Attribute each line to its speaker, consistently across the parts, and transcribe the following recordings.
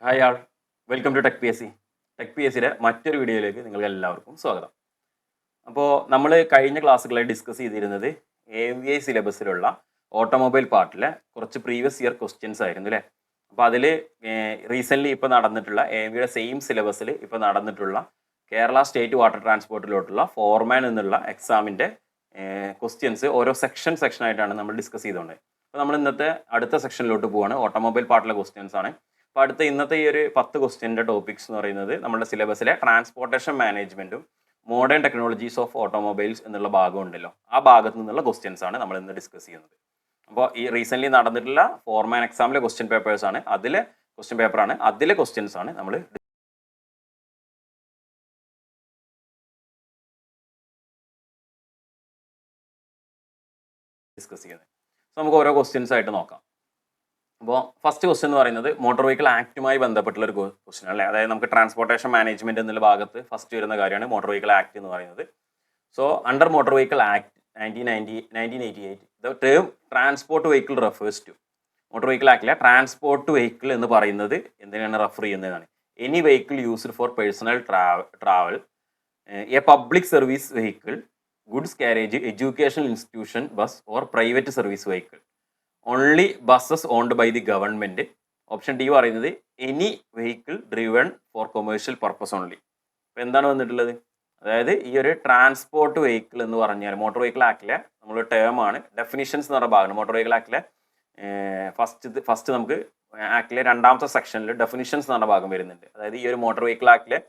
Speaker 1: Hi all, welcome to Tech P S C. Tech P S സിയുടെ മറ്റൊരു വീഡിയോയിലേക്ക് നിങ്ങൾക്ക് എല്ലാവർക്കും സ്വാഗതം. അപ്പോൾ നമ്മൾ കഴിഞ്ഞ ക്ലാസ്സുകളിൽ ഡിസ്കസ് ചെയ്തിരുന്നത് AVI സിലബസിലുള്ള ഓട്ടോമൊബൈൽ പാർട്ടിലെ കുറച്ച് പ്രീവിയസ് ഇയർ ക്വസ്റ്റ്യൻസ് ആയിരുന്നു അല്ലേ. അപ്പോൾ അതിൽ റീസെൻ്റ്ലി ഇപ്പോൾ നടന്നിട്ടുള്ള AVIയുടെ സെയിം സിലബസിൽ ഇപ്പോൾ നടന്നിട്ടുള്ള കേരള സ്റ്റേറ്റ് വാട്ടർ ട്രാൻസ്പോർട്ടിലോട്ടുള്ള ഫോർമാൻ എന്നുള്ള എക്സാമിൻ്റെ ക്വസ്റ്റ്യൻസ് ഓരോ സെക്ഷനായിട്ടാണ് നമ്മൾ ഡിസ്കസ് ചെയ്തുകൊണ്ട്. അപ്പോൾ നമ്മൾ ഇന്നത്തെ അടുത്ത സെക്ഷനിലോട്ട് പോവുകയാണ്. ഓട്ടോമൊബൈൽ പാർട്ടിലെ ക്വസ്റ്റ്യൻസ് ആണ്. അപ്പോൾ അടുത്ത ഇന്നത്തെ ഈ ഒരു 10 ക്വസ്റ്റ്യൻ്റെ ടോപ്പിക്സ് എന്ന് പറയുന്നത് നമ്മുടെ സിലബസിലെ ട്രാൻസ്പോർട്ടേഷൻ മാനേജ്മെൻറ്റും മോഡേൺ ടെക്നോളജീസ് ഓഫ് ഓട്ടോമൊബൈൽസ് എന്നുള്ള ഭാഗം ഉണ്ടല്ലോ, ആ ഭാഗത്ത് നിന്നുള്ള ക്വസ്റ്റ്യൻസ് ആണ് നമ്മൾ ഇന്ന് ഡിസ്കസ് ചെയ്യുന്നത്. അപ്പോൾ ഈ റീസെൻ്റ്ലി നടന്നിട്ടുള്ള ഫോർമാൻ എക്സാമിലെ ക്വസ്റ്റ്യൻ പേപ്പേഴ്സ് ആണ്, അതിലെ ക്വസ്റ്റ്യൻ പേപ്പറാണ്, അതിലെ ക്വസ്റ്റ്യൻസ് ആണ് നമ്മൾ ഡിസ്കസ് ചെയ്യുന്നത്. സോ നമുക്ക് ഓരോ ക്വസ്റ്റ്യൻസ് ആയിട്ട് നോക്കാം. അപ്പോൾ ഫസ്റ്റ് ക്വസ്റ്റ്യൻ എന്ന് പറയുന്നത് മോട്ടോർ വെഹിക്കിൾ ആക്റ്റുമായി ബന്ധപ്പെട്ടുള്ള ഒരു ക്വസ്റ്റ്യൻ അല്ലേ. അതായത് നമുക്ക് ട്രാൻസ്പോർട്ടേഷൻ മാനേജ്മെന്റ് എന്നുള്ള ഭാഗത്ത് ഫസ്റ്റ് വരുന്ന കാര്യമാണ് മോട്ടോർ വെഹിക്കിൾ ആക്ട് എന്ന് പറയുന്നത്. So under motor vehicle act 1988 the term transport vehicle refers to. Motor vehicle ആക്ടിലെ ട്രാൻസ്പോർട്ട് വെഹിക്കിൾ എന്ന് പറയുന്നത് എന്തിനാണ് റെഫർ ചെയ്യുന്നതാണ്? Any vehicle used for personal travel, a public service vehicle, goods carriage, educational institution bus or private service vehicle. Only buses owned by the government. Option D പറയുന്നത് any vehicle driven for commercial purpose only. അപ്പോൾ എന്താണ് വന്നിട്ടുള്ളത്? അതായത് ഈ ഒരു transport vehicle എന്ന് പറഞ്ഞാൽ motor vehicle ആക്ടിലെ നമ്മൾ ടേമാണ്. ഡെഫിനിഷൻസ് എന്ന് പറഞ്ഞ ഭാഗമാണ് മോട്ടോർ വെഹിക്കിൾ ആക്ടിലെ ഫസ്റ്റ് നമുക്ക് ആക്ടിലെ രണ്ടാമത്തെ സെക്ഷനിൽ ഡെഫിനിഷൻസ് എന്ന് പറഞ്ഞ ഭാഗം വരുന്നുണ്ട്. അതായത് ഈ ഒരു മോട്ടോർ വെഹിക്കിൾ ആക്ടിലെ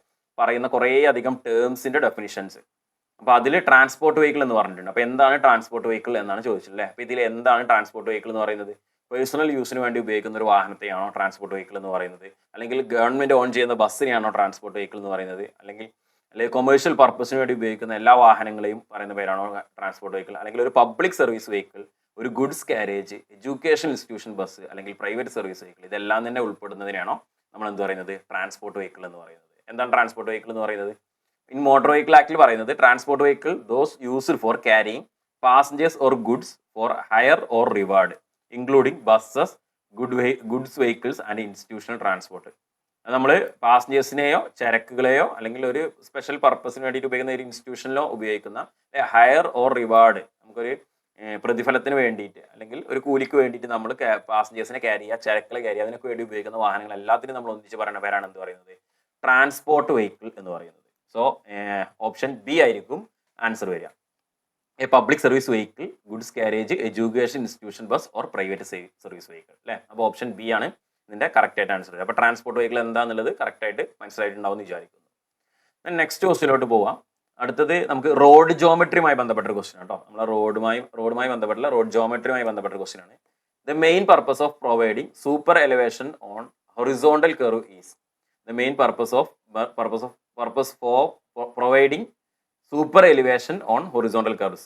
Speaker 1: പറയുന്ന കുറേ അധികം ടേംസിൻ്റെ ഡെഫിനിഷൻസ്. അപ്പോൾ അതിൽ ട്രാൻസ്പോർട്ട് വെഹിക്കിൾ എന്ന് പറഞ്ഞിട്ടുണ്ട്. അപ്പോൾ എന്താണ് ട്രാൻസ്പോർട്ട് വെഹിക്കിൾ എന്നാണ് ചോദിച്ചില്ലേ. അപ്പോൾ ഇതിൽ എന്താണ് ട്രാൻസ്പോർട്ട് വെഹിക്കിൾ എന്ന് പറയുന്നത്? പേഴ്സണൽ യൂസിന് വേണ്ടി ഉപയോഗിക്കുന്ന ഒരു വാഹനത്തെയാണോ ട്രാൻസ്പോർട്ട് വെഹിക്കിൾ എന്ന് പറയുന്നത്? അല്ലെങ്കിൽ ഗവൺമെൻറ് ഓൺ ചെയ്യുന്ന ബസ്സിനെയാണോ ട്രാൻസ്പോർട്ട് വെഹിക്കിൾ എന്ന് പറയുന്നത്? അല്ലെങ്കിൽ കൊമേഴ്ഷ്യൽ പർപ്പസിന് വേണ്ടി ഉപയോഗിക്കുന്ന എല്ലാ വാഹനങ്ങളെയും പറയുന്ന പേരാണോ ട്രാൻസ്പോർട്ട് വെഹിക്കിൾ? അല്ലെങ്കിൽ ഒരു പബ്ലിക് സർവീസ് വെഹിക്കിൾ, ഒരു goods carriage, education institution bus, അല്ലെങ്കിൽ പ്രൈവറ്റ് സർവീസ് വെഹിക്കിൾ, ഇതെല്ലാം തന്നെ ഉൾപ്പെടുന്നതിനാണോ നമ്മൾ എന്ത് പറയുന്നത്? ട്രാൻസ്പോർട്ട് വെഹിക്കിൾ എന്ന് പറയുന്നത്. എന്താണ് ട്രാൻസ്പോർട്ട് വെഹിക്കിൾ എന്ന് പറയുന്നത്? ഇൻ മോട്ടോർ വെഹിക്കിൾ ആക്ടിൽ പറയുന്നത് transport vehicle those used for carrying passengers or goods for higher or reward including buses, goods vehicles and institutional transport. നമ്മൾ പാസഞ്ചേഴ്സിനെയോ ചരക്കുകളെയോ അല്ലെങ്കിൽ ഒരു സ്പെഷ്യൽ പർപ്പസിന് വേണ്ടിയിട്ട് ഉപയോഗിക്കുന്ന ഒരു ഇൻസ്റ്റിറ്റ്യൂഷനിലോ ഉപയോഗിക്കുന്ന ഹയർ ഓർ റിവാർഡ്, നമുക്കൊരു പ്രതിഫലത്തിന് വേണ്ടിയിട്ട് അല്ലെങ്കിൽ ഒരു കൂലിക്ക് വേണ്ടിയിട്ട് നമ്മൾ പാസഞ്ചേഴ്സിനെ ക്യാരി ചെയ്യുക, ചരക്കുകളെ ക്യാരി ചെയ്യുക, അതിനൊക്കെ വേണ്ടി ഉപയോഗിക്കുന്ന വാഹനങ്ങൾ എല്ലാത്തിനും നമ്മൾ ഒന്നിച്ച് പറയുന്ന പേരാണ് എന്ത് പറയുന്നത്? ട്രാൻസ്പോർട്ട് വെഹിക്കിൾ എന്ന് പറയുന്നത്. സോ ഓപ്ഷൻ ബി ആയിരിക്കും ആൻസർ വരിക. A public service vehicle, goods carriage, education institution bus or private service vehicle അല്ലേ. അപ്പോൾ ഓപ്ഷൻ ബി ആണ് ഇതിൻ്റെ കറക്റ്റ് ആയിട്ട് ആൻസർ വരിക. അപ്പോൾ ട്രാൻസ്പോർട്ട് വെഹിക്കിൾ എന്താണെന്നുള്ളത് കറക്റ്റായിട്ട് മനസ്സിലായിട്ടുണ്ടാവും എന്ന് വിചാരിക്കുന്നു. നെക്സ്റ്റ് ക്വസ്റ്റിലോട്ട് പോവാം. അടുത്തത് നമുക്ക് റോഡ് ജോമെട്രിയുമായി ബന്ധപ്പെട്ട ഒരു ക്വസ്റ്റ്യൻ കേട്ടോ. നമ്മൾ റോഡുമായി ബന്ധപ്പെട്ടുള്ള റോഡ് ജോമെട്രിയുമായി ബന്ധപ്പെട്ട ഒരു ക്വസ്റ്റ്യൻ ആണ്. The main purpose of providing super elevation on horizontal curve is. The main purpose for providing super elevation on horizontal curves: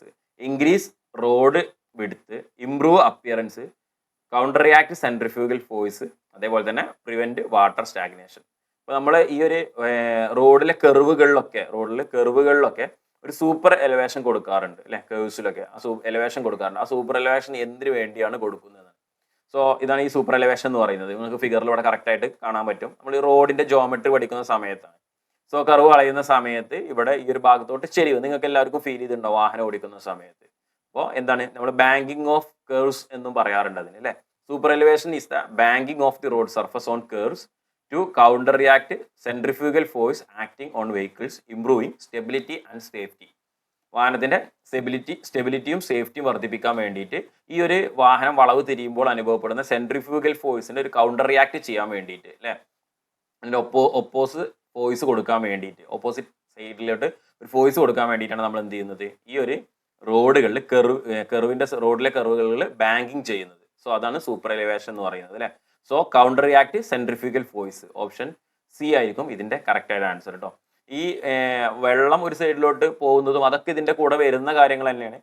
Speaker 1: increase road width, improve appearance, counteract centrifugal force, അതേപോലെ തന്നെ prevent water stagnation. അപ്പോൾ നമ്മൾ ഈ ഒരു റോഡിലെ കെർവുകളിലൊക്കെ ഒരു super elevation കൊടുക്കാറുണ്ട് അല്ലെ. കേഴ്സിലൊക്കെ ആ എലിവേഷൻ കൊടുക്കാറുണ്ട്. ആ സൂപ്പർ എലിവേഷൻ എന്തിനു വേണ്ടിയാണ് കൊടുക്കുന്നത്? സോ ഇതാണ് ഈ സൂപ്പർ എലിവേഷൻ എന്ന് പറയുന്നത്. നിങ്ങൾക്ക് ഫിഗറിലൂടെ കറക്റ്റായിട്ട് കാണാൻ പറ്റും. നമ്മൾ ഈ റോഡിന്റെ ജോമെട്രി പഠിക്കുന്ന സമയത്താണ്. സോ കർവ് കളയുന്ന സമയത്ത് ഇവിടെ ഈ ഒരു ഭാഗത്തോട്ട് ചെരിവ് നിങ്ങൾക്ക് എല്ലാവർക്കും ഫീൽ ചെയ്തിട്ടുണ്ടോ വാഹനം ഓടിക്കുന്ന സമയത്ത്? അപ്പോൾ എന്താണ് നമ്മൾ ബാങ്കിങ് ഓഫ് കർവ്സ് എന്നും പറയാറുണ്ട് അതിന് അല്ലേ. Super elevation is the banking of the road surface on curves to counter react centrifugal force acting on vehicles, improving stability and safety. വാഹനത്തിന്റെ സ്റ്റെബിലിറ്റിയും സേഫ്റ്റിയും വർദ്ധിപ്പിക്കാൻ വേണ്ടിയിട്ട് ഈ ഒരു വാഹനം വളവ് തിരിയുമ്പോൾ അനുഭവപ്പെടുന്ന സെൻട്രിഫ്യൂഗൽ ഫോഴ്സിന്റെ ഒരു കൗണ്ടർ റിയാക്ട് ചെയ്യാൻ വേണ്ടിയിട്ട് അല്ലേ, അതിന്റെ ഓപ്പോസിറ്റ് ഫോഴ്സ് കൊടുക്കാൻ വേണ്ടിയിട്ട്, ഓപ്പോസിറ്റ് സൈഡിലോട്ട് ഒരു ഫോഴ്സ് കൊടുക്കാൻ വേണ്ടിയിട്ടാണ് നമ്മൾ എന്ത് ചെയ്യുന്നത്? ഈ ഒരു റോഡുകളിൽ റോഡിലെ കർവുകളിൽ ബാങ്കിങ് ചെയ്യുന്നത്. സോ അതാണ് സൂപ്പർ എലിവേഷൻ എന്ന് പറയുന്നത് അല്ലേ. So counter react centrifugal force, option C ആയിരിക്കും ഇതിന്റെ കറക്റ്റ് ആയിട്ട് ആൻസർ കേട്ടോ. ഈ വെള്ളം ഒരു സൈഡിലോട്ട് പോകുന്നതും അതൊക്കെ ഇതിന്റെ കൂടെ വരുന്ന കാര്യങ്ങൾ തന്നെയാണ്.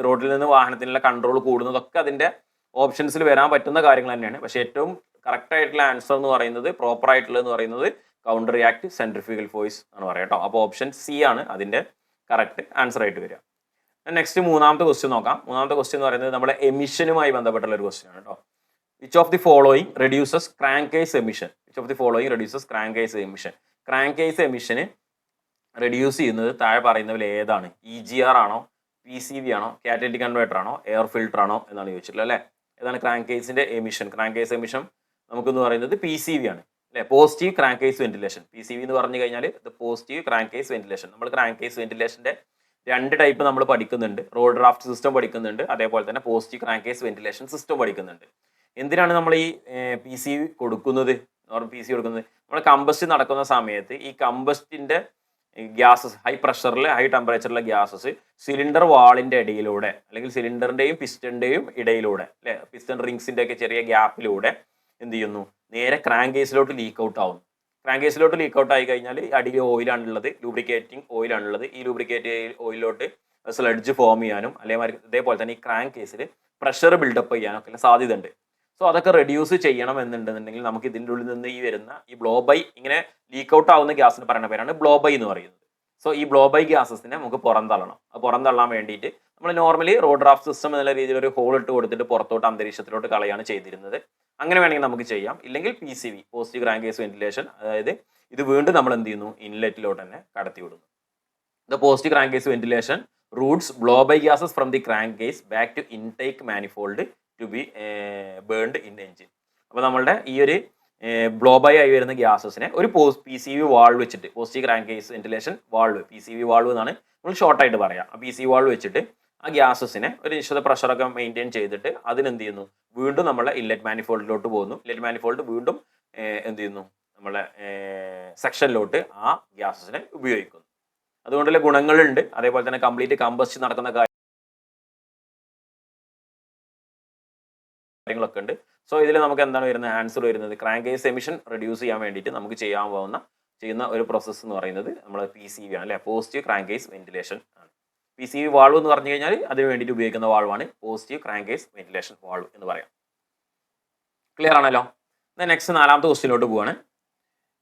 Speaker 1: റോഡിൽ നിന്ന് വാഹനത്തിനുള്ള കൺട്രോൾ കൂടുന്നതൊക്കെ അതിന്റെ ഓപ്ഷൻസിൽ വരാൻ പറ്റുന്ന കാര്യങ്ങൾ തന്നെയാണ്. പക്ഷെ ഏറ്റവും കറക്റ്റ് ആയിട്ടുള്ള ആൻസർ എന്ന് പറയുന്നത്, പ്രോപ്പർ ആയിട്ടുള്ളതെന്ന് പറയുന്നത് കൗണ്ടർ റിയാക്ട് സെൻട്രിഫ്യൂഗൽ ഫോഴ്സ് ആണ് പറയാം കേട്ടോ. അപ്പോൾ ഓപ്ഷൻ സി ആണ് അതിന്റെ കറക്റ്റ് ആൻസർ ആയിട്ട് വരിക. നെക്സ്റ്റ് മൂന്നാമത്തെ ക്വസ്റ്റ്യൻ നോക്കാം. മൂന്നാമത്തെ ക്വസ്റ്റ്യൻ എന്ന് പറയുന്നത് നമ്മുടെ എമിഷനുമായി ബന്ധപ്പെട്ടുള്ള ഒരു ക്വസ്റ്റ്യൻ ആണ് കേട്ടോ. Which of the following reduces crankcase emission. Which of the following reduces crankcase emission. Crankcase എമിഷന് റെഡ്യൂസ് ചെയ്യുന്നത് താഴെ പറയുന്നതിൽ ഏതാണ്? EGR ആണോ, PCV ആണോ, കാറ്റലിറ്റിക് കൺവേർട്ടർ ആണോ, എയർ ഫിൽട്ടർ ആണോ എന്നാണ് ചോദിച്ചിട്ടുള്ളത് അല്ലേ. ഏതാണ് ക്രാങ്കേസിന്റെ എമിഷൻ? ക്രാങ്കേസ് എമിഷൻ നമുക്കെന്ന് പറയുന്നത് PCV ആണ് അല്ലെ, പോസിറ്റീവ് ക്രാങ്കേസ് വെന്റിലേഷൻ. PCV എന്ന് പറഞ്ഞു കഴിഞ്ഞാൽ ഇത് പോസിറ്റീവ് ക്രാങ്കേസ് വെന്റിലേഷൻ. നമ്മൾ ക്രാങ്കേസ് വെന്റിലേഷന്റെ 2 ടൈപ്പ് നമ്മൾ പഠിക്കുന്നുണ്ട്. റോൾ ഡ്രാഫ്റ്റ് സിസ്റ്റം പഠിക്കുന്നുണ്ട്, അതേപോലെ തന്നെ പോസിറ്റീവ് ക്രാങ്കേസ് വെന്റിലേഷൻ സിസ്റ്റം പഠിക്കുന്നുണ്ട്. എന്തിനാണ് നമ്മൾ ഈ PCV കൊടുക്കുന്നത്? PCV കൊടുക്കുന്നത് നമ്മൾ കമ്പസ്റ്റ് നടക്കുന്ന സമയത്ത് ഈ കമ്പസ്റ്റിന്റെ ഗ്യാസസ് ഹൈ പ്രഷറിൽ ഹൈ ടെമ്പറേച്ചറിലെ ഗ്യാസസ് സിലിണ്ടർ വാളിന്റെ ഇടയിലൂടെ അല്ലെങ്കിൽ സിലിണ്ടറിന്റെയും പിസ്റ്റന്റെയും ഇടയിലൂടെ അല്ലെ, പിസ്റ്റൺ റിങ്സിന്റെ ഒക്കെ ചെറിയ ഗ്യാപ്പിലൂടെ എന്ത് ചെയ്യുന്നു? നേരെ ക്രാങ്കേസിലോട്ട് ലീക്ക് ഔട്ട് ആവുന്നു. ക്രാങ്കേസിലോട്ട് ലീക്ക് ഔട്ട് ആയി കഴിഞ്ഞാൽ അടിയിൽ ഓയിലാണുള്ളത്, ലൂബ്രിക്കേറ്റിംഗ് ഓയിലാണുള്ളത്. ഈ ലൂബ്രിക്കേറ്റ് ഓയിലോട്ട് സ്ലഡ്ജ് ഫോം ചെയ്യാനും അല്ലെങ്കിൽ ഇതേപോലെ തന്നെ ഈ ക്രാങ്ക് കേസിൽ പ്രഷർ ബിൽഡപ്പ് ചെയ്യാനും ഒക്കെ സാധ്യത ഉണ്ട്. സോ അതൊക്കെ റെഡ്യൂസ് ചെയ്യണം എന്നുണ്ടെന്നുണ്ടെങ്കിൽ നമുക്ക് ഇതിൻ്റെ ഉള്ളിൽ നിന്ന് ഈ വരുന്ന ഈ ബ്ലോബൈ ഇങ്ങനെ ലീക്ക് ഔട്ട് ആവുന്ന ഗ്യാസിന് പറയുന്ന പേരാണ് ബ്ലോബൈ എന്ന് പറയുന്നത്. സോ ഈ ബ്ലോബൈ ഗ്യാസസിനെ നമുക്ക് പുറന്തള്ളണം. പുറന്തള്ളാൻ വേണ്ടിയിട്ട് നമ്മൾ നോർമലി റോഡ് ഡ്രാഫ്റ്റ് സിസ്റ്റം എന്നുള്ള രീതിയിൽ ഒരു ഹോൾ ഇട്ട് കൊടുത്തിട്ട് പുറത്തോട്ട് അന്തരീക്ഷത്തിലോട്ട് കളയാണ് ചെയ്തിരുന്നത്. അങ്ങനെ വേണമെങ്കിൽ നമുക്ക് ചെയ്യാം. ഇല്ലെങ്കിൽ PCV പോസിറ്റീവ് ക്രാങ്കേസ് വെന്റിലേഷൻ, അതായത് ഇത് വീണ്ടും നമ്മൾ എന്ത് ചെയ്യുന്നു? ഇൻലെറ്റിലോട്ട് തന്നെ കടത്തി വിടുന്നു. The positive crankcase ventilation routes blow by gases from the crankcase back to intake manifold to be burned in engine. അപ്പോൾ നമ്മളുടെ ഈ ഒരു ബ്ലോബൈ ആയി വരുന്ന ഗ്യാസസിനെ ഒരു PCV വാൾവ് വെച്ചിട്ട്, positive crankcase ventilation valve, PCV valve എന്നാണ് നമ്മൾ ഷോർട്ടായിട്ട് പറയാം. ആ PCV വാൾവ് വെച്ചിട്ട് ആ ഗ്യാസസിനെ ഒരു നിശ്ചിത പ്രഷറൊക്കെ മെയിൻറ്റെയിൻ ചെയ്തിട്ട് അതിനെന്ത് ചെയ്യുന്നു? വീണ്ടും നമ്മളെ ഇൻലെറ്റ് മാനിഫോൾഡിലോട്ട് പോകുന്നു. ഇൻലെറ്റ് മാനിഫോൾഡ് വീണ്ടും എന്ത് ചെയ്യുന്നു? നമ്മളെ സെക്ഷനിലോട്ട് ആ ഗ്യാസസിനെ ഉപയോഗിക്കുന്നു. അതുകൊണ്ടുള്ള ഗുണങ്ങളുണ്ട്. അതേപോലെ തന്നെ കംപ്ലീറ്റ് കമ്പസ്റ്റ് നടക്കുന്ന കാര്യങ്ങളൊക്കെ ഉണ്ട്. സോ ഇതിൽ നമുക്ക് എന്താണ് വരുന്നത്? ആൻസർ വരുന്നത് ക്രാങ്കേസ് എമിഷൻ റെഡ്യൂസ് ചെയ്യാൻ വേണ്ടിയിട്ട് നമുക്ക് ചെയ്യുന്ന ഒരു പ്രോസസ്സ് എന്ന് പറയുന്നത് നമ്മൾ PCV ആണ് അല്ലെ, പോസിറ്റീവ് ക്രാങ്കേസ് വെന്റിലേഷൻ ആണ്. PCV വാൾവ് എന്ന് പറഞ്ഞു കഴിഞ്ഞാൽ അതിന് വേണ്ടിയിട്ട് ഉപയോഗിക്കുന്ന വാൾവാണ് പോസിറ്റീവ് ക്രാങ്കേസ് വെന്റിലേഷൻ വാൾവ് എന്ന് പറയാം. ക്ലിയർ ആണല്ലോ. നെക്സ്റ്റ് 4ാമത്തെ ക്വസ്റ്റ്യനിലോട്ട് പോവാണ്.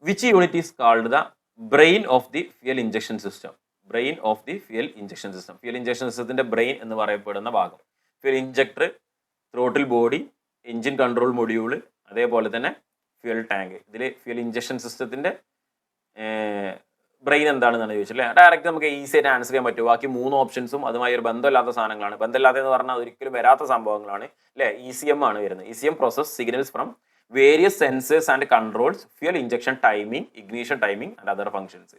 Speaker 1: Which unit is called the brain of the fuel injection system? Brain of the fuel injection system. Fuel injection സിസ്റ്റത്തിന്റെ ബ്രെയിൻ എന്ന് പറയപ്പെടുന്ന ഭാഗം fuel injector, throttle body, engine control module, അതേപോലെ തന്നെ ഫ്യൂൽ ടാങ്ക്. ഇതിൽ fuel injection സിസ്റ്റത്തിന്റെ brain എന്താണെന്നാണ് ചോദിച്ചത് അല്ലേ. ഡയറക്റ്റ് നമുക്ക് ഈസി ആയിട്ട് ആൻസർ ചെയ്യാൻ പറ്റും. ബാക്കി 3 ഓപ്ഷൻസും അതുമായി ഒരു ബന്ധമില്ലാത്ത സാധനങ്ങളാണ്. ബന്ധമില്ലാത്തതെന്ന് പറഞ്ഞാൽ ഒരിക്കലും വരാത്ത സംഭവങ്ങളാണ് അല്ലേ. ECM ആണ് വരുന്നത്. ECM process signals from various sensors and controls fuel injection timing, ignition timing and other functions.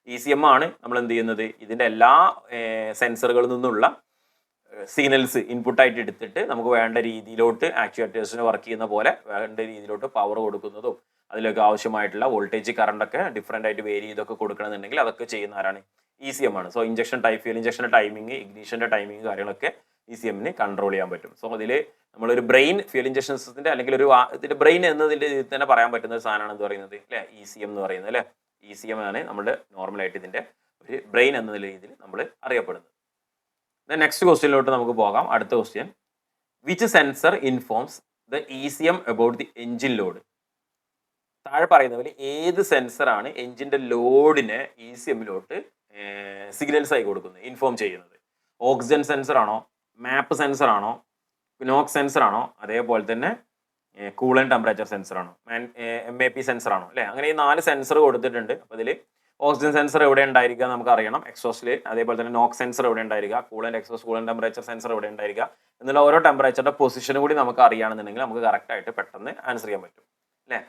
Speaker 1: ECM ആണ് നമ്മൾ എന്ത് ചെയ്യുന്നത്? ഇതിന്റെ എല്ലാ സെൻസറുകളിൽ നിന്നുള്ള സിഗ്നൽസ് ഇൻപുട്ടായിട്ട് എടുത്തിട്ട് നമുക്ക് വേണ്ട രീതിയിലോട്ട് ആക്ച്വേറ്റേഴ്സിന് വർക്ക് ചെയ്യുന്ന പോലെ വേണ്ട രീതിയിലോട്ട് പവർ കൊടുക്കുന്നതും അതിലൊക്കെ ആവശ്യമായിട്ടുള്ള വോൾട്ടേജ് കറണ്ടൊക്കെ ഡിഫറെൻ്റ് ആയിട്ട് വേരി ചെയ്തൊക്കെ കൊടുക്കണമെന്നുണ്ടെങ്കിൽ അതൊക്കെ ചെയ്യുന്ന ആരാണ്? ECM ആണ്. സോ ഫ്യൂൽ ഇഞ്ചക്ഷൻ്റെ ടൈമിങ്, ഇഗ്നീഷൻ്റെ ടൈമിങ് കാര്യങ്ങളൊക്കെ ECM-ന് കൺട്രോൾ ചെയ്യാൻ പറ്റും. സോ അതിൽ നമ്മളൊരു ബ്രെയിൻ ഫ്യൂൽ ഇഞ്ചക്ഷൻ സിസ്റ്റത്തിന്റെ അല്ലെങ്കിൽ ഒരു ഇതിന്റെ ബ്രെയിൻ എന്നതിൻ്റെ ഇതിൽ തന്നെ പറയാൻ പറ്റുന്ന ഒരു സാധനമാണ് എന്ന് പറയുന്നത് അല്ലേ, ECM എന്ന് പറയുന്നത് അല്ലേ. ECM ആണ് നമ്മുടെ നോർമലായിട്ട് ഇതിന്റെ ഒരു ബ്രെയിൻ എന്ന രീതിയിൽ നമ്മൾ അറിയപ്പെടുന്നത്. നെക്സ്റ്റ് ക്വസ്റ്റ്യനിലോട്ട് നമുക്ക് പോകാം. അടുത്ത question, which sensor informs the ECM about the engine load? താഴെ പറയുന്ന പോലെ ഏത് സെൻസറാണ് എൻജിന്റെ ലോഡിനെ ECM-ലോട്ട് സിഗ്നൽസ് ആയി കൊടുക്കുന്നത്, ഇൻഫോം ചെയ്യുന്നത്? ഓക്സിജൻ സെൻസർ ആണോ, മാപ്പ് സെൻസർ ആണോ, നോക്സ് സെൻസർ ആണോ, അതേപോലെ തന്നെ കൂളൻ ടെമ്പറേച്ചർ സെൻസർ ആണോ, MAP സെൻസർ ആണോ അല്ലേ. അങ്ങനെ ഈ 4 സെൻസർ കൊടുത്തിട്ടുണ്ട്. അപ്പോൾ ഇതിൽ ഓക്സിജൻ സെൻസർ എവിടെ ഉണ്ടായിരിക്കുക നമുക്ക് അറിയണം, എക്സോസ്റ്റിൽ. അതേപോലെ തന്നെ നോക്സ് സെൻസർ എവിടെ ഉണ്ടായിരിക്കുക, കൂളൻ്റ് എക്സോസ്റ്റ് കൂളൻ ടെമ്പറേച്ചർ സെൻസർ എവിടെ ഉണ്ടായിരിക്കുക എന്നുള്ള ഓരോ ടെമ്പറേച്ചറുടെ പൊസിഷനും കൂടി നമുക്ക് അറിയുകയാണെന്നുണ്ടെങ്കിൽ നമുക്ക് കറക്റ്റ് ആയിട്ട് പെട്ടെന്ന് ആൻസർ ചെയ്യാൻ പറ്റും അല്ലേ.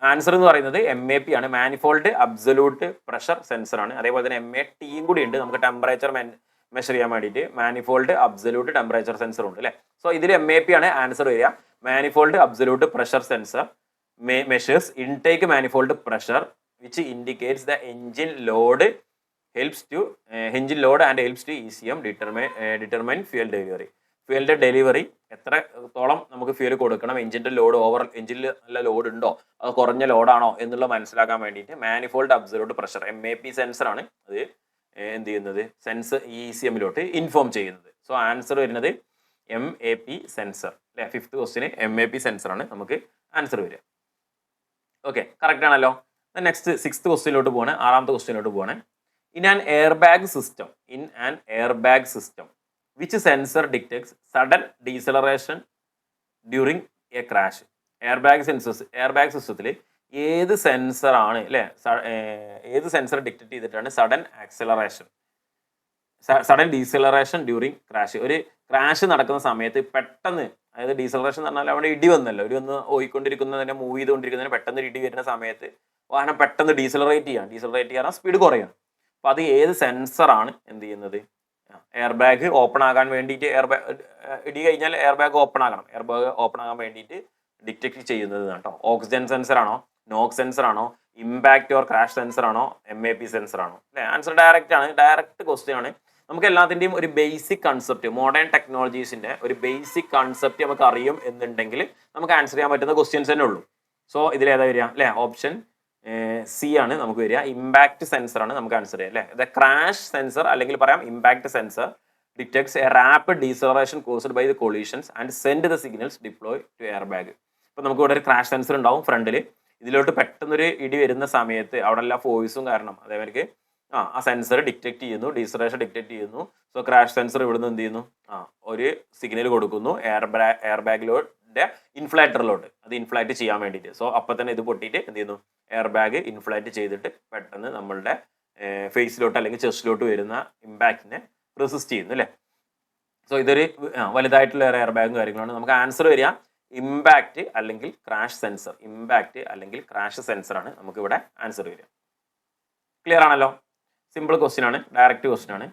Speaker 1: ആൻസർ എന്ന് പറയുന്നത് MAP ആണ്, മാനിഫോൾഡ് അബ്സൊല്യൂട്ട് പ്രഷർ സെൻസർ ആണ്. അതേപോലെ തന്നെ MATയും കൂടി ഉണ്ട്, നമുക്ക് ടെമ്പറേച്ചർ മെഷർ ചെയ്യാൻ വേണ്ടിയിട്ട് മാനിഫോൾഡ് അബ്സൊല്യൂട്ട് ടെമ്പറേച്ചർ സെൻസർ ഉണ്ട് അല്ലേ. സോ ഇതിൽ MAP ആണ് ആൻസർ വരിക. Manifold absolute pressure sensor measures intake manifold pressure which indicates the engine load and helps to ECM determine fuel delivery. ഫ്യൂലിന്റെ ഡെലിവറി എത്രത്തോളം നമുക്ക് ഫ്യൂൽ കൊടുക്കണം, എഞ്ചിന്റെ ലോഡ് എഞ്ചിനിൽ നല്ല ലോഡ് ഉണ്ടോ, അത് കുറഞ്ഞ ലോഡാണോ എന്നുള്ള മനസ്സിലാക്കാൻ വേണ്ടിയിട്ട് manifold absolute pressure MAP sensor ആണ് അത് എന്ത് ചെയ്യുന്നത്, ECM-ലോട്ട് ഇൻഫോം ചെയ്യുന്നത്. സോ ആൻസർ വരുന്നത് MAP സെൻസർ അല്ലെ. 5th ക്വസ്റ്റ്യന് MAP സെൻസർ ആണ് നമുക്ക് ആൻസർ വരിക. ഓക്കെ, കറക്റ്റ് ആണല്ലോ. നെക്സ്റ്റ് 6th ക്വസ്റ്റ്യനിലോട്ട് പോവാണ്. 6ാമത്തെ ക്വസ്റ്റ്യനിലോട്ട് പോവാണ്. In an air bag system which sensor detects sudden deceleration during A crash? Air bag സിസ്റ്റത്തിൽ ഏത് സെൻസറാണ് അല്ലേ, ഏത് സെൻസർ ഡിറ്റക്ട് ചെയ്തിട്ടാണ് സഡൻ ഡീസലറേഷൻ ഡ്യൂറിങ് ക്രാഷ്. ഒരു ക്രാഷ് നടക്കുന്ന സമയത്ത് പെട്ടെന്ന്, അതായത് ഡീസലറേഷൻ എന്ന് പറഞ്ഞാൽ അവിടെ ഇടി വന്നല്ലോ, ഒരു ഒന്ന് ഓയിക്കൊണ്ടിരിക്കുന്നതിനെ മൂവ് ചെയ്തുകൊണ്ടിരിക്കുന്നതിന് പെട്ടെന്ന് ഇടി വരുന്ന സമയത്ത് വാഹനം പെട്ടെന്ന് ഡീസലറേറ്റ് ചെയ്യാൻ സ്പീഡ് കുറയാണ്. അപ്പോൾ അത് ഏത് സെൻസറാണ് എന്ത് ചെയ്യുന്നത്, എയർ ബാഗ് ഓപ്പൺ ആകാൻ വേണ്ടിയിട്ട്, ഇടി കഴിഞ്ഞാൽ എയർ ബാഗ് ഓപ്പൺ ആകണം, എയർ ബാഗ് ഓപ്പൺ ആകാൻ വേണ്ടിയിട്ട് ഡിറ്റക്ട് ചെയ്യുന്നത് കേട്ടോ. ഓക്സിജൻ സെൻസർ ആണോ, നോക്ക് സെൻസർ ആണോ, ഇമ്പാക്ട് ഓർ ക്രാഷ് സെൻസർ ആണോ, MAP സെൻസർ ആണോ? അല്ലേ, ആൻസർ ഡയറക്റ്റ് ക്വസ്റ്റ്യൻ ആണ്. നമുക്ക് എല്ലാത്തിൻ്റെയും ഒരു ബേസിക് കൺസെപ്റ്റ്, മോഡേൺ ടെക്നോളജീസിന്റെ ഒരു ബേസിക് കൺസെപ്റ്റ് നമുക്ക് അറിയും എന്നുണ്ടെങ്കിൽ നമുക്ക് ആൻസർ ചെയ്യാൻ പറ്റുന്ന ക്വസ്റ്റ്യൻസ് തന്നെ ഉള്ളൂ. സോ ഇതിലേതാ വരിക അല്ലേ, ഓപ്ഷൻ C ആണ് നമുക്ക് വരിക. ഇമ്പാക്ട് സെൻസർ ആണ് നമുക്ക് ആൻസർ ചെയ്യാം അല്ലേ. ദ ക്രാഷ് സെൻസർ അല്ലെങ്കിൽ പറയാം impact sensor detects a rapid deceleration caused by the collisions and send the signals deploy to airbag. അപ്പോൾ നമുക്ക് ഇവിടെ ഒരു ക്രാഷ് സെൻസർ ഉണ്ടാവും ഫ്രണ്ടിൽ. ഇതിലോട്ട് പെട്ടെന്നൊരു ഇടി വരുന്ന സമയത്ത് അവിടെ എല്ലാ ഫോഴ്സും കാരണം അതേമാതിരി ആ സെൻസർ ഡിറ്റക്ട് ചെയ്യുന്നു, ഡീസലറേഷൻ ഡിറ്റക്ട് ചെയ്യുന്നു. സോ ക്രാഷ് സെൻസർ ഇവിടുന്ന് എന്ത് ചെയ്യുന്നു, ഒരു സിഗ്നൽ കൊടുക്കുന്നു എയർ ബാഗിലോട്ട് ഇൻഫ്ലാറ്ററിലോട്ട്, അത് ഇൻഫ്ലാറ്റ് ചെയ്യാൻ വേണ്ടിയിട്ട്. സോ അപ്പം തന്നെ ഇത് പൊട്ടിയിട്ട് എന്ത് ചെയ്യുന്നു, എയർ ബാഗ് ഇൻഫ്ലാറ്റ് ചെയ്തിട്ട് പെട്ടെന്ന് നമ്മളുടെ ഫേസിലോട്ട് അല്ലെങ്കിൽ ചെസ്റ്റിലോട്ട് വരുന്ന ഇമ്പാക്റ്റിനെ റെസിസ്റ്റ് ചെയ്യുന്നു അല്ലേ. സോ ഇതൊരു വലുതായിട്ടുള്ള എയർ ബാഗും കാര്യങ്ങളാണ്. നമുക്ക് ആൻസർ വരിക ഇമ്പാക്റ്റ് അല്ലെങ്കിൽ ക്രാഷ് സെൻസർ. ഇമ്പാക്റ്റ് അല്ലെങ്കിൽ ക്രാഷ് സെൻസർ ആണ് നമുക്ക് ഇവിടെ ആൻസർ വരിക. ക്ലിയർ ആണല്ലോ, സിമ്പിൾ ക്വസ്റ്റ്യൻ ആണ്, ഡയറക്റ്റ് ക്വസ്റ്റ്യൻ ആണ്.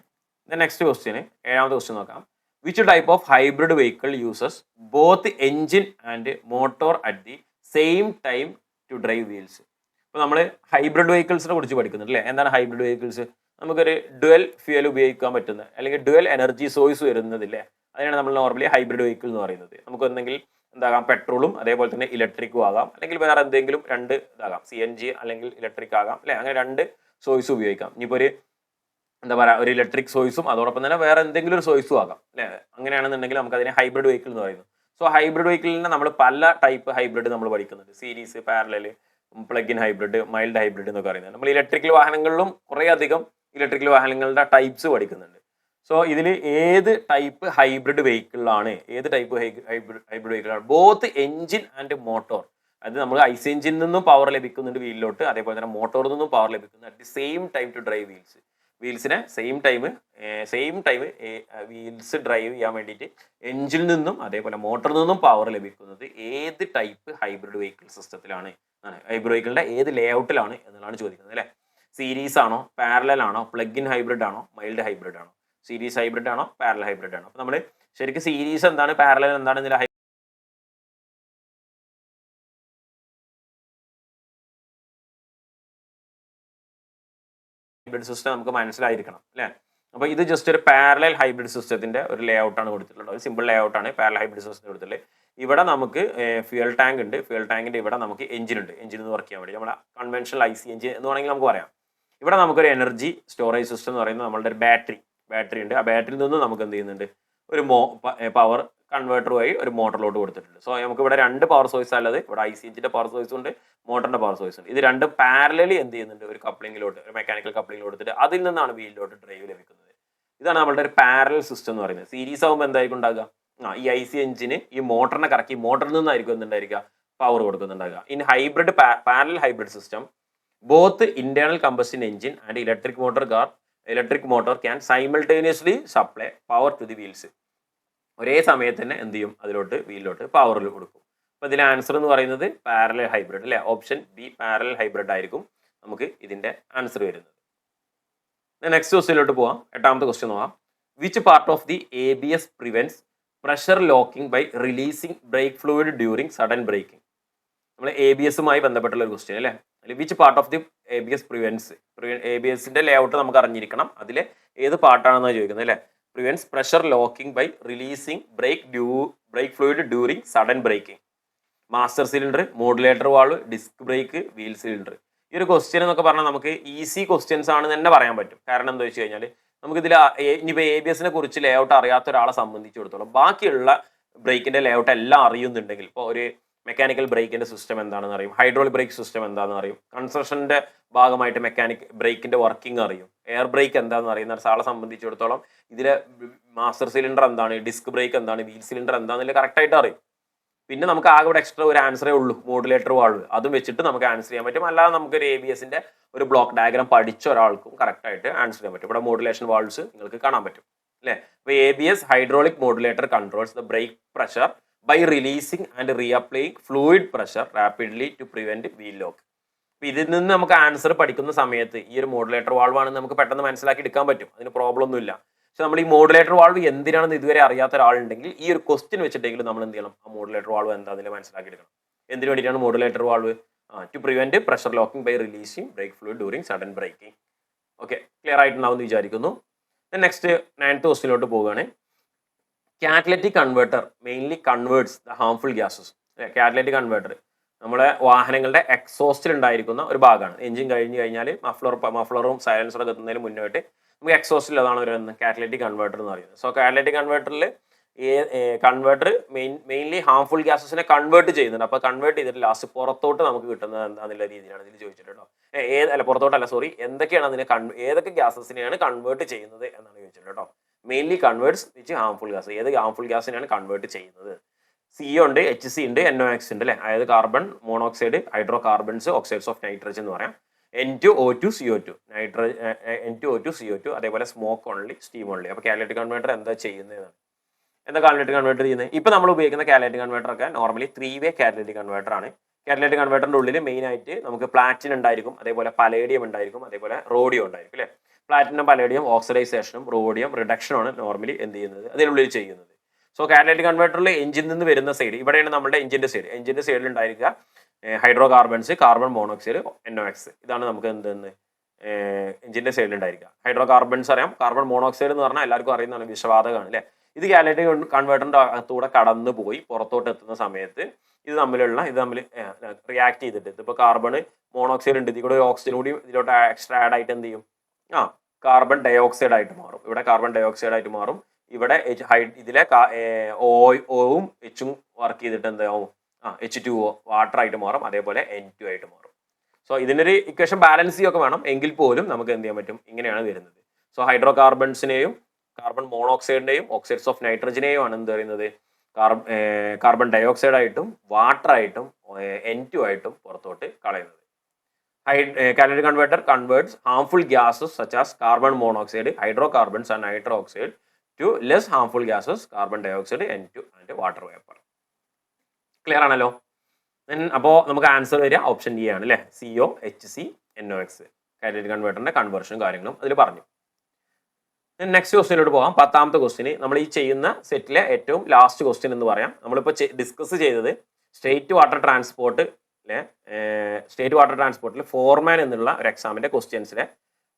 Speaker 1: നെക്സ്റ്റ് ക്വസ്റ്റ്യന്, ഏഴാമത്തെ ക്വസ്റ്റ്യൻ നോക്കാം. Which type of hybrid vehicle uses both engine and motor at the same time to drive wheels? അപ്പോൾ നമ്മൾ ഹൈബ്രിഡ് വെഹിക്കിൾസിനെ കുറിച്ച് പഠിക്കുന്നുണ്ട് അല്ലേ. എന്താണ് ഹൈബ്രിഡ് വെഹിക്കിൾസ്? നമുക്കൊരു ഡുവൽ ഫ്യൂൽ ഉപയോഗിക്കാൻ പറ്റുന്ന അല്ലെങ്കിൽ ഡുവൽ എനർജി സോഴ്സ് വരുന്നതില്ലേ, അതിനാണ് നമ്മൾ നോർമലി ഹൈബ്രിഡ് വെഹിക്കിൾ എന്ന് പറയുന്നത്. നമുക്ക് എന്തെങ്കിൽ എന്താകാം, പെട്രോളും അതേപോലെ തന്നെ ഇലക്ട്രിക്കും ആകാം, അല്ലെങ്കിൽ വേറെ എന്തെങ്കിലും രണ്ട് ഇതാകാം, CNG അല്ലെങ്കിൽ ഇലക്ട്രിക് ആകാം അല്ലെ. അങ്ങനെ രണ്ട് സോഴ്സ് ഉപയോഗിക്കാം. ഇനിയിപ്പോൾ ഒരു എന്താ പറയുക, ഒരു ഇലക്ട്രിക് സോഴ്സും അതോടൊപ്പം തന്നെ വേറെ എന്തെങ്കിലും ഒരു സോഴ്സും ആകാം അല്ലെ. അങ്ങനെയാണെന്നുണ്ടെങ്കിൽ നമുക്ക് അതിനെ ഹൈബ്രിഡ് വെഹിക്കിൾ എന്ന് പറയുന്നു. സോ ഹൈബ്രിഡ് വെഹിക്കിളിനെ നമ്മൾ പല ടൈപ്പ് ഹൈബ്രിഡ് നമ്മൾ പഠിക്കുന്നുണ്ട്. Series, parallel, plug in hybrid, mild hybrid എന്നൊക്കെ പറയുന്നത്. നമ്മൾ ഇലക്ട്രിക്കൽ വാഹനങ്ങളിലും കുറേ അധികം ഇലക്ട്രിക്കൽ വാഹനങ്ങളുടെ ടൈപ്സ് പഠിക്കുന്നുണ്ട്. സോ ഇതിൽ ഏത് ടൈപ്പ് ഹൈബ്രിഡ് വെഹിക്കിളാണ്, ഹൈബ്രിഡ് വെഹിക്കിളാണ് ബോത്ത് എൻജിൻ ആൻഡ് മോട്ടോർ, അത് നമ്മൾ IC എഞ്ചിനിൽ നിന്നും പവർ ലഭിക്കുന്നുണ്ട് വീലിലോട്ട്, അതേപോലെ തന്നെ മോട്ടോറിൽ നിന്നും പവർ ലഭിക്കുന്നു at the same time to drive വീൽസിനെ സെയിം ടൈം വീൽസ് ഡ്രൈവ് ചെയ്യാൻ വേണ്ടിയിട്ട് എഞ്ചിനിൽ നിന്നും അതേപോലെ മോട്ടറിൽ നിന്നും പവർ ലഭിക്കുന്നത് ഏത് ടൈപ്പ് ഹൈബ്രിഡ് വെഹിക്കിൾ സിസ്റ്റത്തിലാണ്, ഹൈബ്രിഡ് വെഹിക്കിളിന്റെ ഏത് ലേഔട്ടിലാണ് എന്നുള്ളതാണ് ചോദിക്കുന്നത് അല്ലേ. സീരീസ് ആണോ, പാരലൽ ആണോ, പ്ലഗ് ഇൻ ഹൈബ്രിഡ് ആണോ, മൈൽഡ് ഹൈബ്രിഡ് ആണോ? സീരീസ് ഹൈബ്രിഡ് ആണോ, പാരലൽ ഹൈബ്രിഡ് ആണോ? അപ്പോൾ നമ്മൾ ശരിക്കും സീരീസ് എന്താണ്, പാരലൽ എന്താണ്, ഇതിൽ ഹൈബ്രിഡ് സിസ്റ്റം നമുക്ക് മനസ്സിലായിരിക്കണം അല്ലേ. അപ്പോൾ ഇത് ജസ്റ്റ് ഒരു പാരലൽ ഹൈബ്രിഡ് സിസ്റ്റത്തിന്റെ ഒരു ലേ ഔട്ടാണ് കൊടുത്തിട്ടുള്ളത്. ഒരു സിമ്പിൾ ലേ ഔട്ടാണ് പാരലൽ ഹൈബ്രിഡ് സിസ്റ്റം കൊടുത്തിട്ടുള്ളത്. ഇവിടെ നമുക്ക് ഫ്യൂൽ ടാങ്ക് ഉണ്ട്, ഫ്യൂൽ ടാങ്കിന്റെ ഇവിടെ നമുക്ക് എഞ്ചിൻ ഉണ്ട്, എഞ്ചിൻ വർക്ക് ചെയ്യാൻ വേണ്ടി നമ്മുടെ കൺവെൻഷണൽ IC എഞ്ചിൻ എന്ന് വേണമെങ്കിൽ നമുക്ക് പറയാം. ഇവിടെ നമുക്കൊരു എനർജി സ്റ്റോറേജ് സിസ്റ്റം എന്ന് പറയുന്നത് നമ്മളുടെ ഒരു ബാറ്ററി ഉണ്ട്. ആ ബാറ്ററിയിൽ നിന്ന് നമുക്ക് എന്ത് ചെയ്യുന്നുണ്ട്, ഒരു പവർ കൺവേർട്ടർ വഴി ഒരു മോട്ടറിലോട്ട് കൊടുത്തിട്ടുണ്ട്. സോ നമുക്ക് ഇവിടെ രണ്ട് പവർ സോഴ്സ് അല്ലത്, ഇവിടെ IC എഞ്ചിന്റെ പവർ സോഴ്സ് ഉണ്ട്, മോട്ടറിന്റെ പവർ സോഴ്സ് ഉണ്ട്. ഇത് രണ്ട് പാരലലി എന്ത് ചെയ്യുന്നുണ്ട്, ഒരു കപ്ലിങ്ങിലോട്ട്, ഒരു മെക്കാനിക്കൽ കപ്ലിംഗ് കൊടുത്തിട്ട് അതിൽ നിന്നാണ് വീലിലോട്ട് ഡ്രൈവ് ലഭിക്കുന്നത്. ഇതാണ് നമ്മളുടെ ഒരു പാരലൽ സിസ്റ്റം എന്ന് പറയുന്നത്. സീരീസ് ആകുമ്പോൾ എന്തായിരിക്കും ഉണ്ടാകുക, ഈ IC എഞ്ചിന് ഈ മോട്ടറിനെ കറക്കി മോട്ടറിൽ നിന്നായിരിക്കും എന്തുണ്ടായിരിക്കുക, പവർ കൊടുക്കുന്നുണ്ടാകുക. In hybrid parallel hybrid system both internal combustion engine and electric motor can simultaneously supply power to the wheels. ഒരേ സമയത്ത് തന്നെ എന്ത് ചെയ്യും, അതിലോട്ട് വീലിലോട്ട് പവർ കൊടുക്കും. അപ്പോൾ ഇതിലെ ആൻസർ എന്ന് പറയുന്നത് പാരലൽ ഹൈബ്രിഡ് അല്ലേ, ഓപ്ഷൻ B പാരലൽ ഹൈബ്രിഡ് ആയിരിക്കും നമുക്ക് ഇതിന്റെ ആൻസർ വരുന്നത്. നെക്സ്റ്റ് ക്വസ്റ്റ്യനിലോട്ട് പോവാം. എട്ടാമത്തെ ക്വസ്റ്റ്യൻ നോക്കാം. Which part of the ABS prevents pressure locking by releasing brake fluid during sudden braking? നമ്മൾ ABSുമായി ബന്ധപ്പെട്ടുള്ള ഒരു ക്വസ്റ്റ്യൻ അല്ലേ. അല്ലെങ്കിൽ which part of the ABS prevents, ABSന്റെ ലേ ഔട്ട് നമുക്ക് അറിഞ്ഞിരിക്കണം, അതിലെ ഏത് പാർട്ടാണെന്നാണ് ചോദിക്കുന്നത് അല്ലേ. Prevents pressure locking by releasing brake fluid during sudden braking. Master cylinder, modulator valve, disc brake, wheel cylinder. ഈ ഒരു ക്വസ്റ്റ്യൻ എന്നൊക്കെ പറഞ്ഞാൽ നമുക്ക് ഈസി ക്വസ്റ്റ്യൻസ് ആണെന്ന് തന്നെ പറയാൻ പറ്റും. കാരണം എന്താ വെച്ച് കഴിഞ്ഞാൽ നമുക്ക് ഇതിൽ ഇനിയിപ്പോൾ ABSനെ കുറിച്ച് ലേ ഔട്ട് അറിയാത്ത ഒരാളെ സംബന്ധിച്ചിടത്തോളം ബാക്കിയുള്ള ബ്രേക്കിന്റെ ലേ ഔട്ട് എല്ലാം അറിയുന്നുണ്ടെങ്കിൽ, ഇപ്പോൾ ഒരു മെക്കാനിക്കൽ ബ്രേക്കിന്റെ സിസ്റ്റം എന്താണെന്ന് അറിയും, ഹൈഡ്രോളിക് ബ്രേക്ക് സിസ്റ്റം എന്താണെന്ന് അറിയും, കൺസ്ട്രക്ഷന്റെ ഭാഗമായിട്ട് മെക്കാനിക് ബ്രേക്കിന്റെ വർക്കിംഗ് അറിയും, എയർ ബ്രേക്ക് എന്താണെന്ന് അറിയുന്ന ഒരാളെ സംബന്ധിച്ചിടത്തോളം ഇതിലെ മാസ്റ്റർ സിലിണ്ടർ എന്താണ്, ഡിസ്ക് ബ്രേക്ക് എന്താണ്, വീൽ സിലിണ്ടർ എന്താണെന്നില്ല കറക്റ്റായിട്ട് അറിയും. പിന്നെ നമുക്ക് ആകെ ഇവിടെ എക്സ്ട്രാ ഒരു ആൻസറേ ഉള്ളൂ, മോഡുലേറ്റർ വാൾവ്. അതും വെച്ചിട്ട് നമുക്ക് ആൻസർ ചെയ്യാൻ പറ്റും. അല്ലാതെ നമുക്കൊരു ABSന്റെ ഒരു ബ്ലോക്ക് ഡയഗ്രാം പഠിച്ച ഒരാൾക്കും കറക്റ്റ് ആയിട്ട് ആൻസർ ചെയ്യാൻ പറ്റും. ഇവിടെ മോഡുലേഷൻ വാൾവ്സ് നിങ്ങൾക്ക് കാണാൻ പറ്റും അല്ലേ. അപ്പോൾ ABS hydraulic modulator controls the brake pressure by releasing and reapplying fluid pressure rapidly to prevent wheel lock. അപ്പോൾ ഇതിൽ നിന്ന് നമുക്ക് ആൻസർ പഠിക്കുന്ന സമയത്ത് ഈ ഒരു മോഡുലേറ്റർ വാൾവ് ആണെന്ന് നമുക്ക് പെട്ടെന്ന് മനസ്സിലാക്കി എടുക്കാൻ പറ്റും. അതിന് പ്രോബ്ലം ഒന്നുമില്ല. പക്ഷെ നമ്മൾ ഈ മോഡുലേറ്റർ വാൾവ് എന്തിനാണെന്ന് ഇതുവരെ അറിയാത്ത ഒരാളുണ്ടെങ്കിൽ ഈ ഒരു ക്വസ്റ്റ്യൻ വെച്ചിട്ടെങ്കിലും നമ്മൾ എന്ത് ചെയ്യണം, ആ മോഡുലേറ്റർ വാൾവ് എന്താണെന്ന് മനസ്സിലാക്കി എടുക്കണം. എന്തിനു വേണ്ടിയിട്ടാണ് modulator valve? To prevent pressure locking by releasing brake fluid during sudden braking. Okay, clear ആയിട്ടുണ്ടാവും എന്ന് വിചാരിക്കുന്നു. നെക്സ്റ്റ് 9th ക്വസ്റ്റിലോട്ട് പോവുകയാണ്. Catalytic converter mainly converts the harmful gases. Catalytic converter നമ്മളെ വാഹനങ്ങളുടെ എക്സോസ്റ്റിൽ ഉണ്ടായിരിക്കുന്ന ഒരു ഭാഗമാണ്. എഞ്ചിൻ കഴിഞ്ഞ് കഴിഞ്ഞാൽ മഫ്ലറും സൈലൻസറൊക്കെ എത്തുന്നതിന് മുന്നോട്ട് നമുക്ക് എക്സോസ്റ്റിൽ അതാണ് ഒരു കാറ്റലറ്റിക് കൺവേർട്ടർ എന്ന് പറയുന്നത്. സോ കാറ്റലറ്റിക് കൺവേർട്ടറിൽ കൺവേർട്ടർ മെയിൻലി ഹാംഫുൾ ഗ്യാസസിനെ കൺവേർട്ട് ചെയ്യുന്നുണ്ട്. അപ്പോൾ കൺവേർട്ട് ചെയ്തിട്ട് ലാസ്റ്റ് പുറത്തോട്ട് നമുക്ക് കിട്ടുന്നത് എന്താണെന്നുള്ള രീതിയിലാണ് ഇതിൽ ചോദിച്ചിട്ട് കേട്ടോ. പുറത്തോട്ടല്ല, സോറി, എന്തൊക്കെയാണ് അതിനെ ഏതൊക്കെ ഗ്യാസസിനെയാണ് കൺവേർട്ട് ചെയ്യുന്നത് എന്നാണ് ചോദിച്ചിട്ട് കേട്ടോ. Mainly converts which harmful gas, ഏത് ഹാംഫുൾ ഗ്യാസിനെയാണ് കൺവേർട്ട് ചെയ്യുന്നത്. CO ഉണ്ട്, HC ഉണ്ട്, NOx ഉണ്ട് അല്ലേ. അതായത് carbon monoxide, hydro carbons, oxides of nitrogen എന്ന് പറയാം. N2O2 CO2 N2O2 CO2, അതേപോലെ സ്മോക്ക് ഓൺലി, സ്റ്റീം ഓൺലി. അപ്പോൾ കാറ്റലറ്റിക് കൺവേർട്ടർ എന്താ ചെയ്യുന്നതാണ്, എന്താ കാറ്റലറ്റിക് കൺവേർട്ടർ ചെയ്യുന്നത്? ഇപ്പം നമ്മൾ ഉപയോഗിക്കുന്ന കാറ്റലറ്റിക് കൺവേർട്ടർ ഒക്കെ നോർമലി 3-way കാറ്റലറ്റിക് കൺവേർട്ടർ ആണ്. കാറ്റലറ്റിക് കൺവേർട്ടറിന്റെ ഉള്ളിൽ മെയിൻ ആയിട്ട് നമുക്ക് പ്ലാറ്റിനം ഉണ്ടായിരിക്കും, അതേപോലെ പലേഡിയം ഉണ്ടായിരിക്കും, അതേപോലെ റോഡിയം ഉണ്ടായിരിക്കും അല്ലേ. പ്ലാറ്റിനം, പലേഡിയം ഓക്സിഡൈസേഷനും റോഡിയം റിഡക്ഷനുമാണ് നോർമലി എന്ത് ചെയ്യുന്നത്, അതിനുള്ളിൽ ചെയ്യുന്നത്. സോ കാറ്റലറ്റിക് കൺവേർട്ടറിൽ എഞ്ചിൻ നിന്ന് വരുന്ന സൈഡ്, ഇവിടെയാണ് നമ്മുടെ എഞ്ചിന്റെ സൈഡ്. എഞ്ചിന്റെ സൈഡിൽ ഉണ്ടായിരിക്കുക hydro carbons, carbon monoxide, NOx. ഇതാണ് നമുക്ക് എന്തെന്ന് എഞ്ചിന്റെ സൈഡിൽ ഉണ്ടായിരിക്കുക. ഹൈഡ്രോ കാർബൺസ് അറിയാം, കാർബൺ മോണോക്സൈഡ് എന്ന് പറഞ്ഞാൽ എല്ലാവർക്കും അറിയുന്നതാണ്, വിഷവാതകമാണ് അല്ലേ. ഇത് കാറ്റലറ്റിക് കൺവേർട്ടറിന്റെ അകത്തൂടെ കടന്നു പോയി പുറത്തോട്ട് എത്തുന്ന സമയത്ത് ഇത് തമ്മിൽ റിയാക്ട് ചെയ്തിട്ട്, ഇതിപ്പോൾ കാർബൺ മോണോക്സൈഡ് ഉണ്ട്, ഇതിലൂടെ ഓക്സിജൻ കൂടി ഇതിലോട്ട് എക്സ്ട്രാ ആഡ് ആയിട്ട് എന്ത് ചെയ്യും, കാർബൺ ഡയോക്സൈഡ് ആയിട്ട് മാറും. ഇവിടെ കാർബൺ ഡയോക്സൈഡ് ആയിട്ട് മാറും. ഇവിടെ ഇതിലെ ഓയും എച്ചും വർക്ക് ചെയ്തിട്ട് എന്താവും, H2O വാട്ടർ ആയിട്ട് മാറും, അതേപോലെ N2 ആയിട്ട് മാറും. സോ ഇതിനൊരു ഇക്വേഷൻ ബാലൻസ് ചെയ്യൊക്കെ വേണം, എങ്കിൽ പോലും നമുക്ക് എന്ത് ചെയ്യാൻ പറ്റും, ഇങ്ങനെയാണ് വരുന്നത്. സോ ഹൈഡ്രോ കാർബൺസിനെയും കാർബൺ മോണോക്സൈഡിനെയും ഓക്സൈഡ്സ് ഓഫ് നൈട്രജനെയും ആണ് എന്ത് പറയുന്നത്, കാർബൺ ഡയോക്സൈഡ് ആയിട്ടും വാട്ടർ ആയിട്ടും N2 ആയിട്ടും പുറത്തോട്ട് കളയുന്നത്. Catalytic converter converts harmful gases such as carbon monoxide, hydrocarbons and nitrous oxide to less harmful gases, carbon dioxide, N2 and water vapor. Clear ആണല്ലോ? അപ്പോൾ നമുക്ക് ആൻസർ വരിക ഓപ്ഷൻ ഡി ആണ് അല്ലേ, CO, HC, NOx. കാറ്റലറ്റിക് കൺവേർട്ടറിന്റെ കൺവേർഷനും കാര്യങ്ങളും അതിൽ പറഞ്ഞു. Next ക്വസ്റ്റ്യനിലോട്ട് പോകാം. 10th ക്വസ്റ്റ്യൻ നമ്മൾ ഈ ചെയ്യുന്ന സെറ്റിലെ ഏറ്റവും ലാസ്റ്റ് ക്വസ്റ്റ്യൻ എന്ന് പറയാം. നമ്മളിപ്പോൾ ഡിസ്കസ് ചെയ്തത് സ്റ്റേറ്റ് വാട്ടർ ട്രാൻസ്പോർട്ടിൽ ഫോർമാൻ എന്നുള്ള ഒരു എക്സാമിന്റെ ക്വസ്റ്റ്യൻസിലെ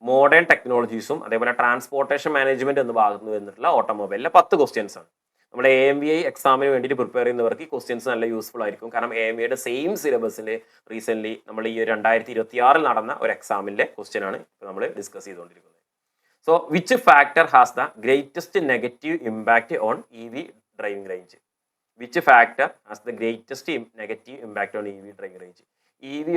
Speaker 1: മോഡേൺ ടെക്നോളജീസും അതേപോലെ ട്രാൻസ്പോർട്ടേഷൻ മാനേജ്മെന്റ് എന്ന ഭാഗത്ത് വന്നിട്ടുള്ള ഓട്ടോമൊബൈലിലെ 10 ക്വസ്റ്റ്യൻസ് ആണ്. നമ്മുടെ AMVI എക്സാമിന് വേണ്ടിയിട്ട് പ്രിപ്പയർ ചെയ്യുന്നവർക്ക് ഈ ക്വസ്റ്റ്യൻസ് നല്ല യൂസ്ഫുൾ ആയിരിക്കും. കാരണം AMVIയുടെ സെയിം സിലബസിൽ റീസെന്റ് നമ്മൾ ഈ 2026 നടന്ന ഒരു എക്സാമിന്റെ ക്വസ്റ്റ്യൻ ആണ് ഇപ്പോൾ നമ്മൾ ഡിസ്കസ് ചെയ്തുകൊണ്ടിരിക്കുന്നത്. So which factor has the greatest negative impact on EV driving range? Which factor has the greatest negative impact on EV driving range? EV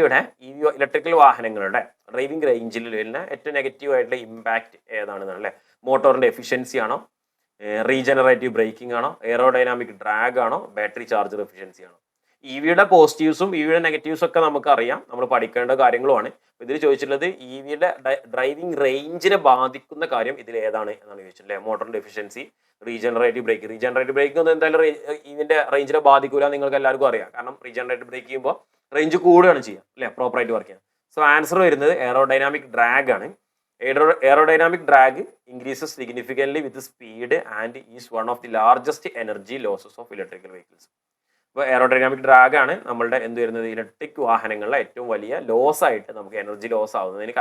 Speaker 1: electrical വാഹനങ്ങളുടെ ഡ്രൈവിംഗ് റേഞ്ചിൽ വരുന്ന ഏറ്റവും നെഗറ്റീവ് ആയിട്ടുള്ള ഇമ്പാക്ട് ഏതാണെന്നാണ് അല്ലേ. മോട്ടോറിന്റെ എഫിഷ്യൻസി ആണോ, റീജനറേറ്റീവ് ബ്രേക്കിംഗ് ആണോ, aerodynamic drag ആണോ, ബാറ്ററി ചാർജർ എഫിഷ്യൻസി ആണോ? EVയുടെ പോസിറ്റീവ്സും EVയുടെ നെഗറ്റീവ്സും ഒക്കെ നമുക്ക് അറിയാം, നമ്മൾ പഠിക്കേണ്ട കാര്യങ്ങളുമാണ്. ഇതിൽ ചോദിച്ചിട്ടുള്ളത് EVയുടെ ഡ്രൈവിംഗ് റേഞ്ചിനെ ബാധിക്കുന്ന കാര്യം ഇതിൽ ഏതാണ് എന്നാണ് ചോദിച്ചിട്ടുള്ളത്. മോട്ടോറിന്റെ എഫിഷ്യൻസി, റീജനറേറ്റീവ് ബ്രേക്ക് ഒന്നും എന്തായാലും EVന്റെ റേഞ്ചിനെ ബാധിക്കൂല, നിങ്ങൾക്ക് എല്ലാവർക്കും അറിയാം. കാരണം റീജനറേറ്റീവ് ബ്രേക്ക് ചെയ്യുമ്പോൾ റേഞ്ച് കൂടുകയാണ് ചെയ്യുക അല്ലേ, പ്രോപ്പറായിട്ട് വർക്ക് ചെയ്യാം. സോ ആൻസർ വരുന്നത് എയറോഡൈനാമിക് ഡ്രാഗ് ആണ്. Aerodynamic drag increases significantly with speed and is one of the largest energy losses of electrical vehicles. അപ്പോൾ എയറോഡൈനാമിക് ഡ്രാഗ് ആണ് നമ്മളുടെ എന്ത് വരുന്നത്, ഇലക്ട്രിക് വാഹനങ്ങളിലെ ഏറ്റവും വലിയ ലോസ് ആയിട്ട് നമുക്ക് എനർജി ലോസ് ആവുന്നതിന്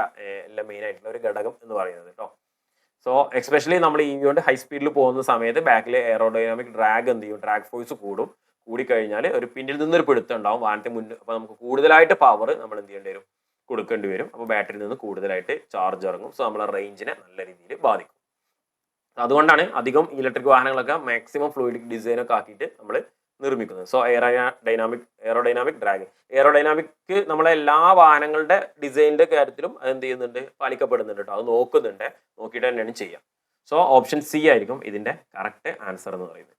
Speaker 1: എല്ലാം മെയിൻ ആയിട്ടുള്ള ഒരു ഘടകം എന്ന് പറയുന്നത് കേട്ടോ. സോ എക്സ്പെഷ്യലി നമ്മൾ EV കൊണ്ട് ഹൈ സ്പീഡിൽ പോകുന്ന സമയത്ത് ബാക്കിൽ എയറോഡൈനാമിക് ഡ്രാഗ് എന്ത് ചെയ്യും, ഡ്രാഗ് ഫോഴ്സ് കൂടിക്കഴിഞ്ഞാൽ ഒരു പിന്നിൽ നിന്നൊരു പിടുത്തം ഉണ്ടാവും വാഹനത്തിന് മുന്നിൽ. അപ്പോൾ നമുക്ക് കൂടുതലായിട്ട് പവർ നമ്മൾ എന്ത് ചെയ്യേണ്ടി വരും, കൊടുക്കേണ്ടി വരും. അപ്പോൾ ബാറ്ററിയിൽ നിന്ന് കൂടുതലായിട്ട് ചാർജ് ഇറങ്ങും. സോ നമ്മളെ റേഞ്ചിനെ നല്ല രീതിയിൽ ബാധിക്കും. അതുകൊണ്ടാണ് അധികം ഇലക്ട്രിക് വാഹനങ്ങളൊക്കെ മാക്സിമം ഫ്ലൂയിഡിക് ഡിസൈനൊക്കെ ആക്കിയിട്ട് നമ്മൾ നിർമ്മിക്കുന്നത്. സോ എയറോഡൈനാമിക് ഡ്രാഗ്, എയറോഡൈനാമിക് നമ്മളെ എല്ലാ വാഹനങ്ങളുടെ ഡിസൈനിന്റെ കാര്യത്തിലും അതെന്ത് ചെയ്യുന്നുണ്ട്, പാലിക്കപ്പെടുന്നുണ്ട് കേട്ടോ. അത് നോക്കിയിട്ട് തന്നെയാണ് ചെയ്യുക. സോ ഓപ്ഷൻ C ആയിരിക്കും ഇതിന്റെ കറക്റ്റ് ആൻസർ എന്ന് പറയുന്നത്.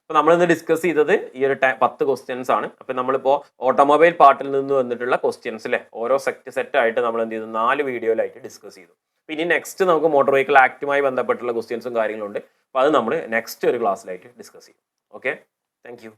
Speaker 2: അപ്പോൾ നമ്മളിന്ന് ഡിസ്കസ് ചെയ്തത് ഈ ഒരു 10 ക്വസ്റ്റ്യൻസ് ആണ്. അപ്പോൾ നമ്മളിപ്പോൾ ഓട്ടോമൊബൈൽ പാർട്ടിൽ നിന്ന് വന്നിട്ടുള്ള ക്വസ്റ്റ്യൻസ് അല്ലേ, ഓരോ സെറ്റ് ആയിട്ട് നമ്മൾ എന്ത് ചെയ്തു, 4 വീഡിയോയിലായിട്ട് ഡിസ്കസ് ചെയ്തു. ഇനി നെക്സ്റ്റ് നമുക്ക് മോട്ടോർ വെഹിക്കിൾ ആക്റ്റുമായി ബന്ധപ്പെട്ടുള്ള ക്വസ്റ്റ്യൻസും കാര്യങ്ങളുണ്ട്. അപ്പോൾ അത് നമ്മൾ നെക്സ്റ്റ് ഒരു ക്ലാസ്സിലായിട്ട് ഡിസ്കസ് ചെയ്യും. Okay, thank you.